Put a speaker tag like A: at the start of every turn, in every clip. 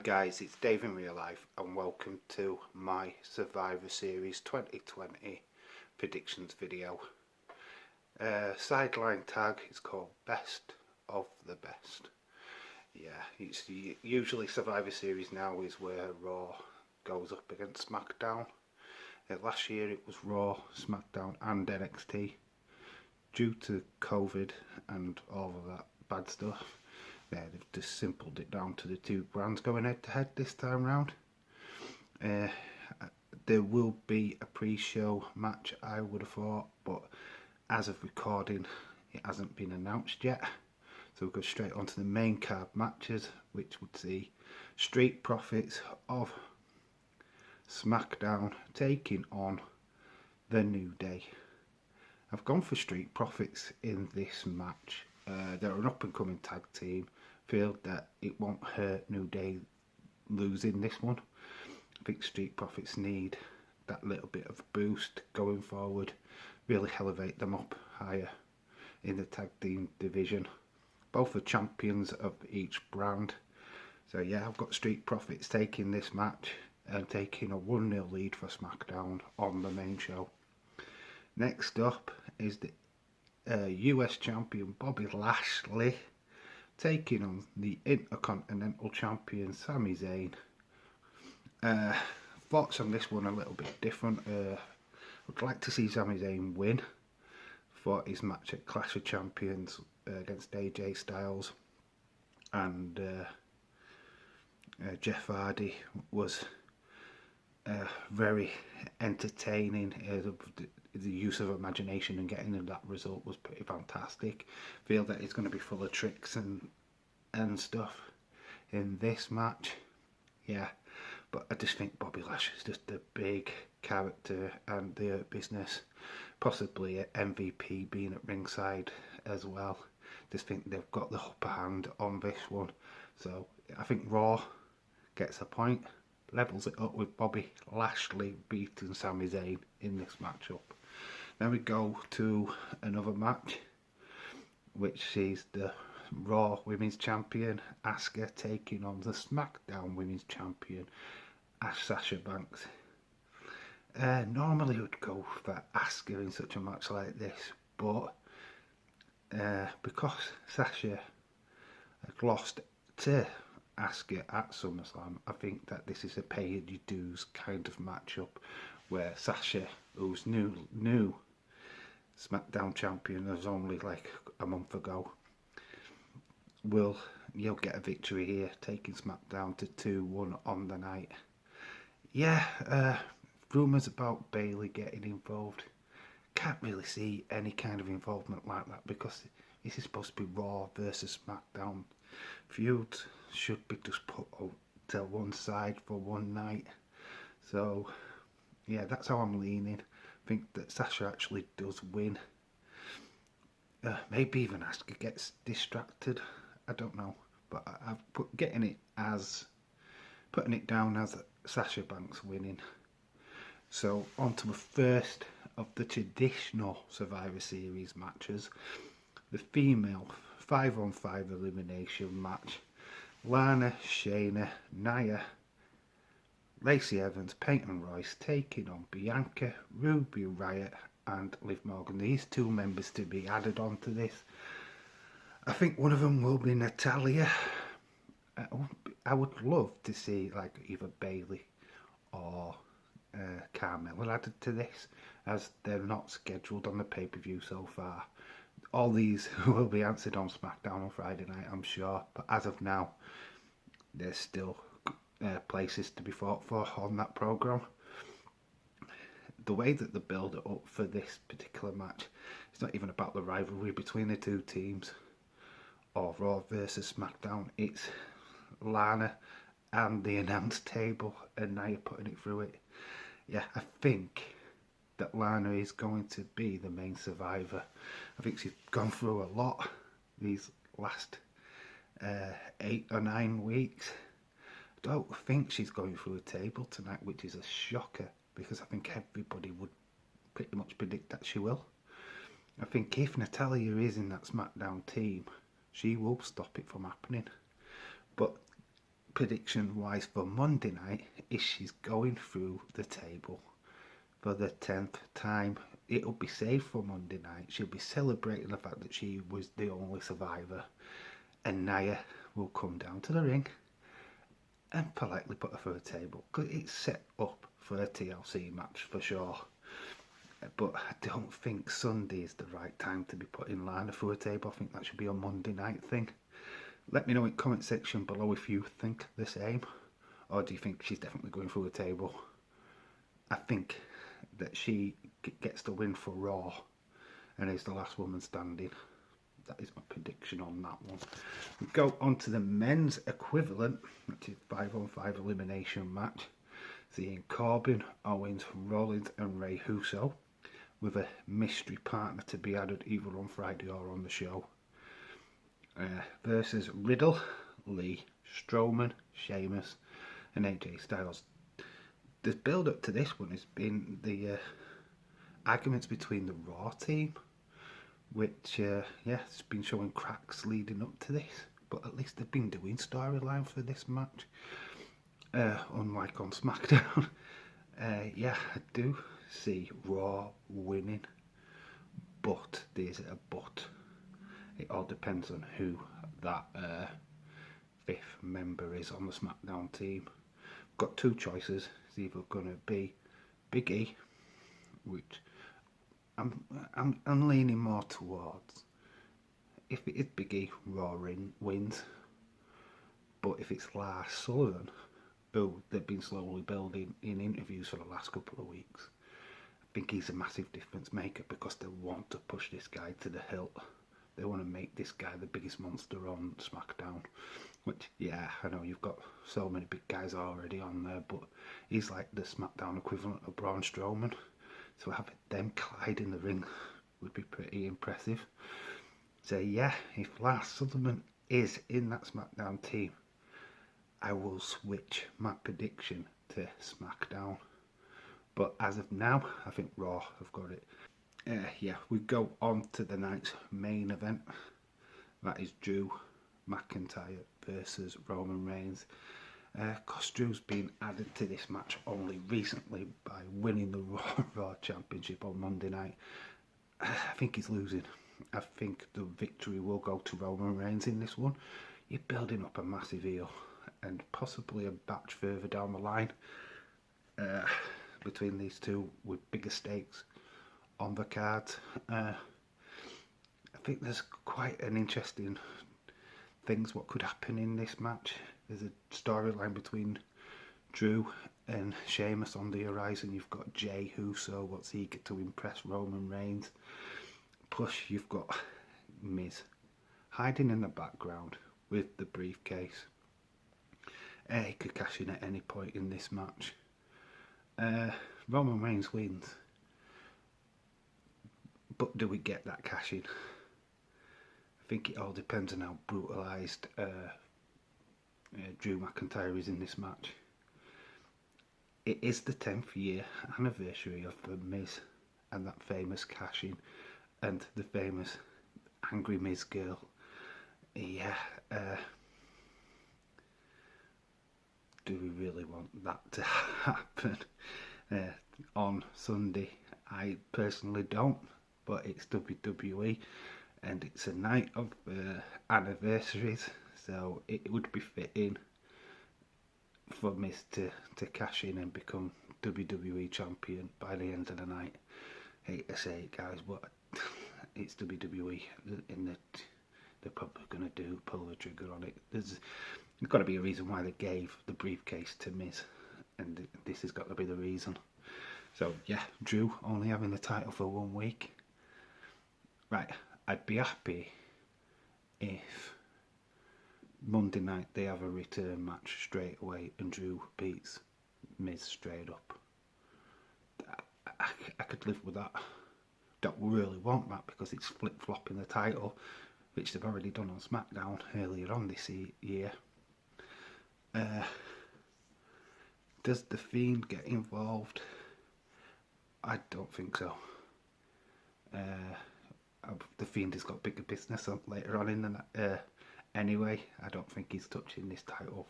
A: guys, it's Dave in real life and welcome to my Survivor Series 2020 predictions video. Sideline tag is called Best of the Best. Yeah, it's usually Survivor Series now is where Raw goes up against Smackdown. Last year it was Raw, Smackdown and NXT. Due to COVID and all of that bad stuff, they've just simpled it down to the two brands going head to head this time round. There will be a pre-show match, I would have thought, but as of recording it hasn't been announced yet. So we'll go straight on to the main card matches, which would see Street Profits of Smackdown taking on the New Day. I've gone for Street Profits in this match. They're an up and coming tag team. Feel that it won't hurt New Day losing this one. I think Street Profits need that little bit of boost going forward, really elevate them up higher in the tag team division. Both are champions of each brand. So yeah, I've got Street Profits taking this match and taking a 1-0 lead for SmackDown on the main show. Next up is the US champion Bobby Lashley taking on the Intercontinental champion Sami Zayn. Thoughts on this one a little bit different. Would like to see Sami Zayn win for his match at Clash of Champions against AJ Styles, and Jeff Hardy was very entertaining. The use of imagination and getting that result was pretty fantastic. Feel that it's going to be full of tricks and stuff in this match. Yeah, but I just think Bobby Lashley is just a big character and the Hurt Business, possibly at MVP being at ringside as well. Just think they've got the upper hand on this one. So I think Raw gets a point, levels it up with Bobby Lashley beating Sami Zayn in this matchup. Then we go to another match, which is the Raw Women's Champion Asuka taking on the SmackDown Women's Champion Sasha Banks. Normally would go for Asuka in such a match like this, but because Sasha had lost to Asuka at SummerSlam, I think that this is a pay-as-you-dues kind of matchup where Sasha, who's new SmackDown champion as only like a month ago, will get a victory here, taking SmackDown to 2-1 on the night. Yeah, rumours about Bayley getting involved. Can't really see any kind of involvement like that because this is supposed to be Raw versus SmackDown. Feuds should be just put to one side for one night. So yeah, that's how I'm leaning. I think that Sasha actually does win. Maybe even Asuka gets distracted. I don't know, but I've putting it down as Sasha Banks winning. So on to the first of the traditional Survivor Series matches, the female 5-on-5 elimination match. Lana, Shayna, Nia, Lacey Evans, Peyton Royce taking on Bianca, Ruby Riott and Liv Morgan. These two members to be added on to this. I think one of them will be Natalya. I would love to see like either Bayley or Carmella added to this, as they're not scheduled on the pay-per-view so far. All these will be answered on SmackDown on Friday night, I'm sure, but as of now there's still places to be fought for on that programme. The way that they build it up for this particular match, it's not even about the rivalry between the two teams or Raw versus SmackDown. It's Lana and the announce table and Nia putting it through it. Yeah, I think that Lana is going to be the main survivor. I think she's gone through a lot these last 8 or 9 weeks. I don't think she's going through a table tonight, which is a shocker because I think everybody would pretty much predict that she will. I think if Natalya is in that SmackDown team, she will stop it from happening. But prediction wise for Monday night is she's going through the table for the 10th time. It'll be saved for Monday night. She'll be celebrating the fact that she was the only survivor, and Nia will come down to the ring and politely put her through a table, because it's set up for a TLC match for sure. But I don't think Sunday is the right time to be putting Lana through a table. I think that should be a Monday night thing. Let me know in the comment section below if you think the same, or do you think she's definitely going through a table? I think that she gets the win for Raw and is the last woman standing. That is my prediction on that one. We go on to the men's equivalent, which is 5-on-5 elimination match. Seeing Corbin, Owens, Rollins and Rey Uso, with a mystery partner to be added either on Friday or on the show. Versus Riddle, Lee, Strowman, Sheamus and AJ Styles. The build up to this one has been the arguments between the Raw team, which it's been showing cracks leading up to this, but at least they've been doing storyline for this match, unlike on Smackdown. I do see Raw winning, but there's a but. It all depends on who that fifth member is on the Smackdown team. Got two choices. It's either going to be Big E, which I'm leaning more towards. If it is Big E, Raw wins. But if it's Lars Sullivan, who they've been slowly building in interviews for the last couple of weeks, I think he's a massive difference maker, because they want to push this guy to the hilt. They want to make this guy the biggest monster on SmackDown. Which, yeah, I know you've got so many big guys already on there, but he's like the SmackDown equivalent of Braun Strowman. So having them collide in the ring would be pretty impressive. So yeah, if Lars Sullivan is in that SmackDown team, I will switch my prediction to SmackDown. But as of now, I think Raw have got it. We go on to the night's main event. That is Drew McIntyre versus Roman Reigns. Because Drew's been added to this match only recently by winning the Raw Championship on Monday night. I think he's losing. I think the victory will go to Roman Reigns in this one. You're building up a massive heel, and possibly a batch further down the line between these two with bigger stakes on the card. I think there's quite an interesting things what could happen in this match. There's a storyline between Drew and Sheamus on the horizon. You've got Jey Uso, what's eager to impress Roman Reigns. Plus you've got Miz hiding in the background with the briefcase. He could cash in at any point in this match. Roman Reigns wins. But do we get that cash in? I think it all depends on how brutalised Drew McIntyre is in this match. It is the 10th year anniversary of the Miz and that famous cash in and the famous Angry Miz girl. Yeah, do we really want that to happen on Sunday? I personally don't, but it's WWE and it's a night of anniversaries, so it would be fitting for Miz to cash in and become WWE champion by the end of the night. Hate to say it, guys, but it's WWE, and they're probably going to pull the trigger on it. There's got to be a reason why they gave the briefcase to Miz, and this has got to be the reason. So yeah, Drew only having the title for 1 week. Right, I'd be happy if Monday night they have a return match straight away and Drew beats Miz straight up. I could live with that. Don't really want that because it's flip-flopping the title, which they've already done on Smackdown earlier on this year. Does The Fiend get involved? I don't think so. The Fiend has got bigger business later on in the anyway. I don't think he's touching this title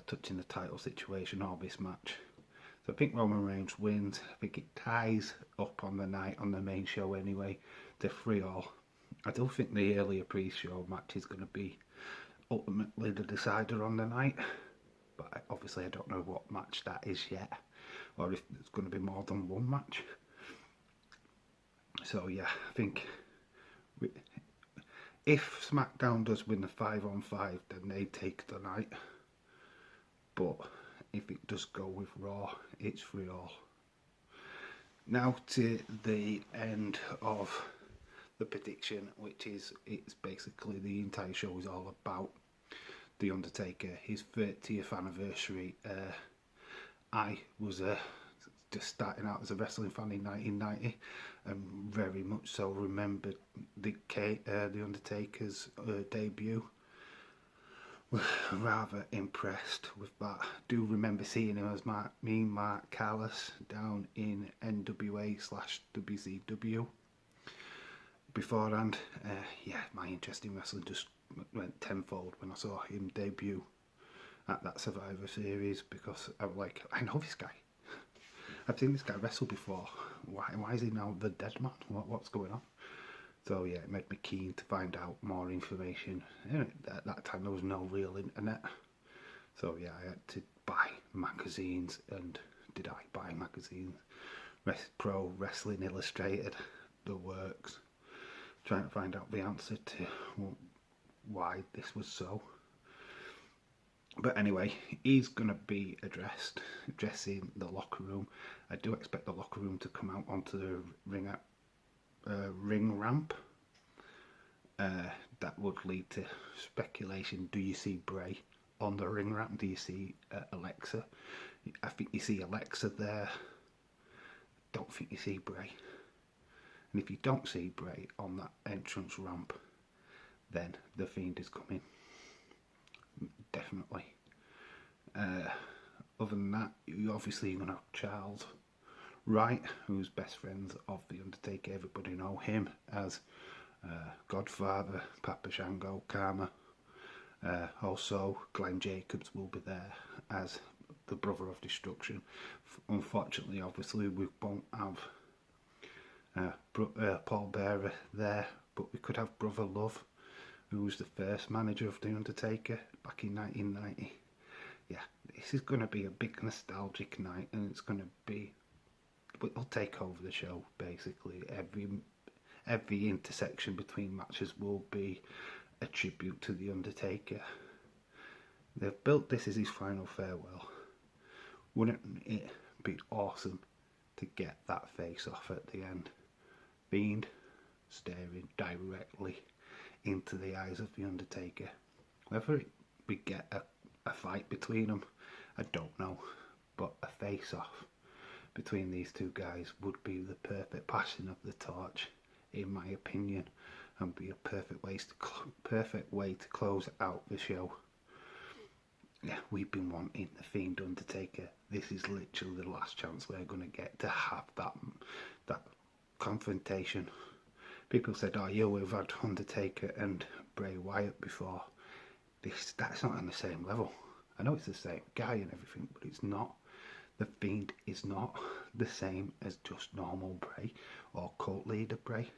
A: touching the title situation or this match. So I think Roman Reigns wins. I think it ties up on the night on the main show anyway to 3-3. I do think the earlier pre-show match is going to be ultimately the decider on the night, but obviously I don't know what match that is yet, or if there's going to be more than one match. So yeah, I think if SmackDown does win the 5-on-5, then they take the night. But if it does go with Raw, it's 3-3. Now to the end of the prediction, which is, it's basically the entire show is all about The Undertaker, his 30th anniversary. I was just starting out as a wrestling fan in 1990, and very much so remembered the Undertaker's debut. Rather impressed with that. Do remember seeing him as Mark Callis down in NWA/WCW. Beforehand, yeah, my interest in wrestling just went tenfold when I saw him debut at that Survivor Series, because I was like, I know this guy. I've seen this guy wrestle before. Why is he now the dead man? What's going on? So yeah, it made me keen to find out more information. At that time there was no real internet. So yeah, I had to buy magazines, and did I buy magazines? Pro Wrestling Illustrated, the works. Trying to find out the answer to why this was so. But anyway, he's going to be addressing the locker room. I do expect the locker room to come out onto the ring ramp. That would lead to speculation. Do you see Bray on the ring ramp? Do you see Alexa? I think you see Alexa there. Don't think you see Bray. And if you don't see Bray on that entrance ramp, then the Fiend is coming. Definitely. Other than that, you're obviously going to have Charles Wright, who's best friends of The Undertaker. Everybody know him as Godfather, Papa Shango, Karma. Also, Glenn Jacobs will be there as the Brother of Destruction. Unfortunately, obviously, we won't have Paul Bearer there, but we could have Brother Love, who was the first manager of The Undertaker back in 1990. Yeah, this is going to be a big nostalgic night, and it's going to be, it'll take over the show basically. Every intersection between matches will be a tribute to The Undertaker. They've built this as his final farewell. Wouldn't it be awesome to get that face off at the end? Fiend staring directly into the eyes of The Undertaker. Whether we get a fight between them, I don't know, but a face off between these two guys would be the perfect passing of the torch, in my opinion, and be a perfect way to close out the show. Yeah, we've been wanting the Fiend Undertaker. This is literally the last chance we're going to get to have that confrontation. People said, oh yeah, we've had Undertaker and Bray Wyatt before. That's not on the same level. I know it's the same guy and everything, but it's not. The Fiend is not the same as just normal Bray or cult leader Bray.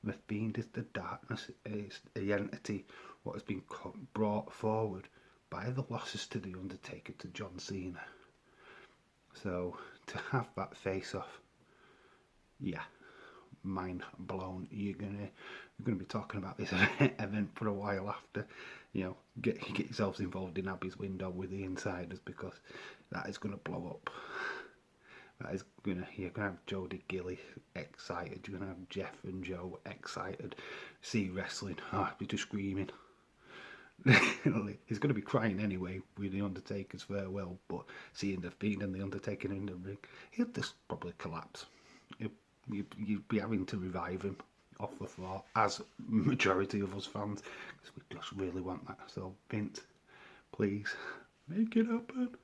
A: The Fiend is the darkness, is the entity what has been brought forward by the losses to The Undertaker to John Cena. So to have that face off, yeah, mind blown. You're gonna be talking about this event for a while after. You know, get yourselves involved in Abby's window with the insiders, because that is gonna blow up. You're gonna have Jody Gilly excited. You're gonna have Jeff and Joe excited. See wrestling. I'll be just screaming. He's going to be crying anyway with The Undertaker's farewell, but seeing the Fiend and The Undertaker in the ring, he'll just probably collapse. You'd be having to revive him off the floor, as majority of us fans, because we just really want that. So Vince, please make it happen.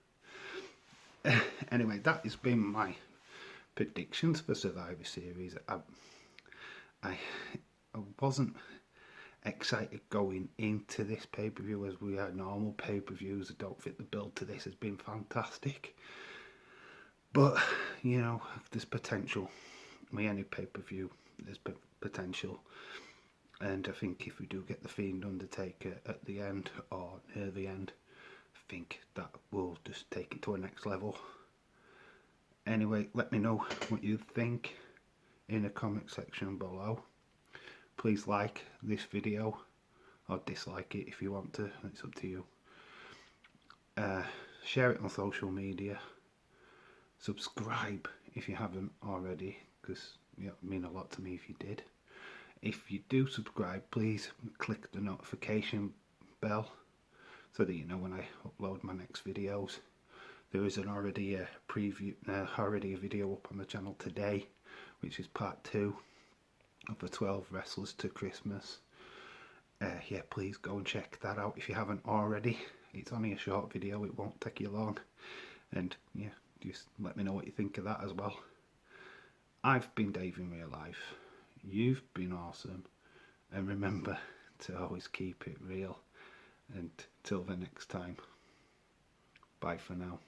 A: Anyway, that has been my predictions for Survivor Series. I wasn't excited going into this pay-per-view as we are. Normal pay-per-views that don't fit the bill to this has been fantastic. But, you know, there's potential. With any pay-per-view, there's potential. And I think if we do get the Fiend Undertaker at the end, or near the end, I think that will just take it to a next level. Anyway, let me know what you think in the comment section below. Please like this video, or dislike it if you want to, it's up to you. Share it on social media. Subscribe if you haven't already, because it would mean a lot to me if you did. If you do subscribe, please click the notification bell so that you know when I upload my next videos. There is already a preview, already a video up on the channel today, which is part 2 of the 12 wrestlers to Christmas. Yeah, please go and check that out if you haven't already. It's only a short video, it won't take you long. And yeah, just let me know what you think of that as well. I've been Dave in real life. You've been awesome. And remember to always keep it real. And till the next time, bye for now.